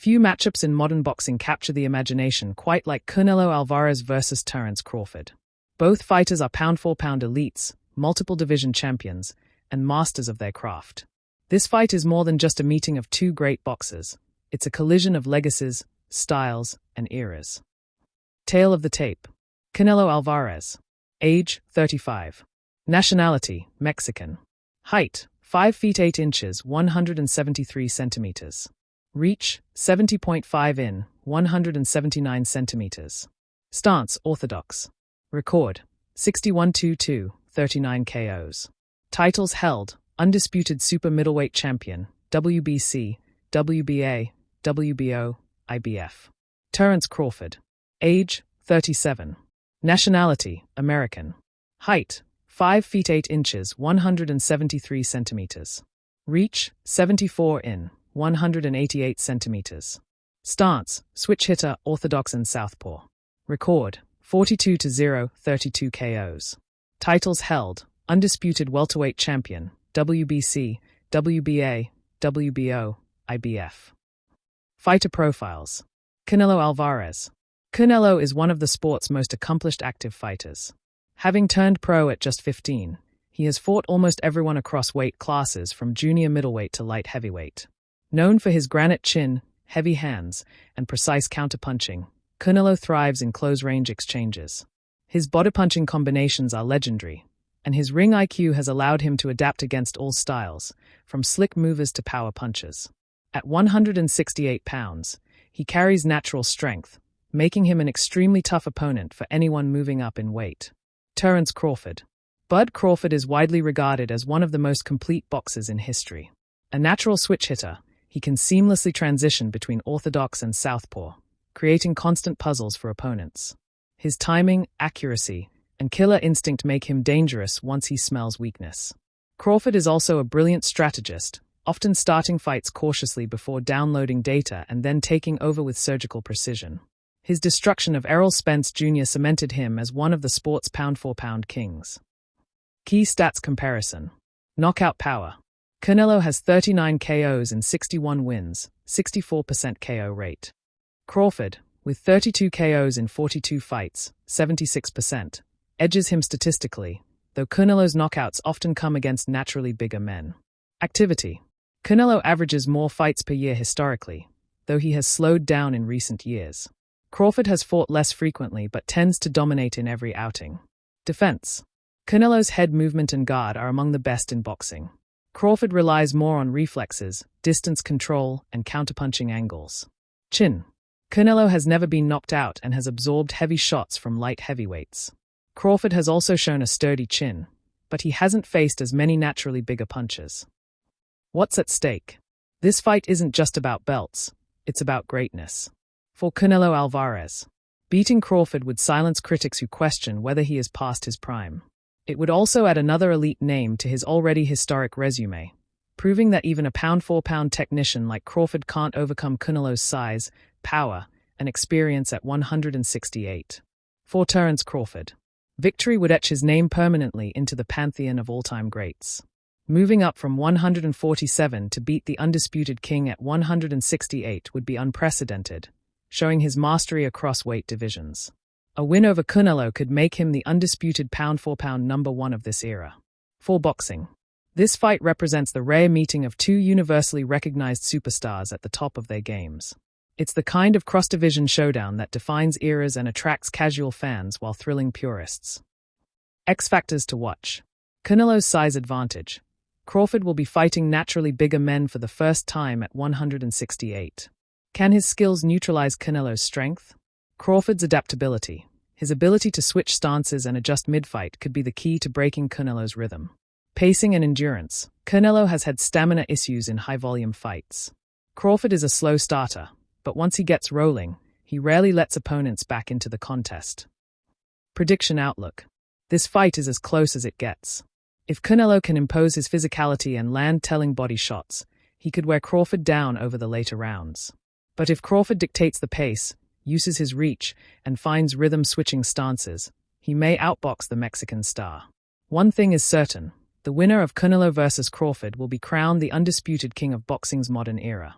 Few matchups in modern boxing capture the imagination quite like Canelo Alvarez versus Terence Crawford. Both fighters are pound-for-pound elites, multiple division champions, and masters of their craft. This fight is more than just a meeting of two great boxers. It's a collision of legacies, styles, and eras. Tale of the tape. Canelo Alvarez. Age, 35. Nationality, Mexican. Height, 5 feet 8 inches, 173 centimeters. Reach, 70.5 in, 179 centimeters. Stance, orthodox. Record, 61-2-2, 39 KOs. Titles held, undisputed super middleweight champion, WBC, WBA, WBO, IBF. Terence Crawford. Age, 37. Nationality, American. Height, 5 feet 8 inches, 173 centimeters. Reach, 74 in, 188 centimeters. Stance, switch hitter, orthodox and southpaw. Record, 42-0, 32 KOs. Titles held, undisputed welterweight champion, WBC, WBA, WBO, IBF. Fighter profiles. Canelo Alvarez. Canelo is one of the sport's most accomplished active fighters. Having turned pro at just 15, he has fought almost everyone across weight classes from junior middleweight to light heavyweight. Known for his granite chin, heavy hands, and precise counterpunching, Canelo thrives in close-range exchanges. His body-punching combinations are legendary, and his ring IQ has allowed him to adapt against all styles, from slick movers to power punches. At 168 pounds, he carries natural strength, making him an extremely tough opponent for anyone moving up in weight. Terence Crawford. Bud Crawford is widely regarded as one of the most complete boxers in history. A natural switch hitter, he can seamlessly transition between orthodox and southpaw, creating constant puzzles for opponents. His timing, accuracy, and killer instinct make him dangerous once he smells weakness. Crawford is also a brilliant strategist, often starting fights cautiously before downloading data and then taking over with surgical precision. His destruction of Errol Spence Jr. cemented him as one of the sport's pound-for-pound kings. Key stats comparison. Knockout power. Canelo has 39 KOs and 61 wins, 64% KO rate. Crawford, with 32 KOs in 42 fights, 76%, edges him statistically, though Canelo's knockouts often come against naturally bigger men. Activity. Canelo averages more fights per year historically, though he has slowed down in recent years. Crawford has fought less frequently but tends to dominate in every outing. Defense. Canelo's head movement and guard are among the best in boxing. Crawford relies more on reflexes, distance control, and counterpunching angles. Chin. Canelo has never been knocked out and has absorbed heavy shots from light heavyweights. Crawford has also shown a sturdy chin, but he hasn't faced as many naturally bigger punches. What's at stake? This fight isn't just about belts, it's about greatness. For Canelo Alvarez, beating Crawford would silence critics who question whether he is past his prime. It would also add another elite name to his already historic resume, proving that even a pound-for-pound technician like Crawford can't overcome Canelo's size, power, and experience at 168. For Terence Crawford, victory would etch his name permanently into the pantheon of all-time greats. Moving up from 147 to beat the undisputed king at 168 would be unprecedented, showing his mastery across weight divisions. A win over Canelo could make him the undisputed pound-for-pound number one of this era. For boxing, this fight represents the rare meeting of two universally recognized superstars at the top of their games. It's the kind of cross-division showdown that defines eras and attracts casual fans while thrilling purists. X factors to watch. Canelo's size advantage. Crawford will be fighting naturally bigger men for the first time at 168. Can his skills neutralize Canelo's strength? Crawford's adaptability. His ability to switch stances and adjust mid-fight could be the key to breaking Canelo's rhythm. Pacing and endurance. Canelo has had stamina issues in high-volume fights. Crawford is a slow starter, but once he gets rolling, he rarely lets opponents back into the contest. Prediction outlook. This fight is as close as it gets. If Canelo can impose his physicality and land telling body shots, he could wear Crawford down over the later rounds. But if Crawford dictates the pace, uses his reach, and finds rhythm-switching stances, he may outbox the Mexican star. One thing is certain, the winner of Canelo versus Crawford will be crowned the undisputed king of boxing's modern era.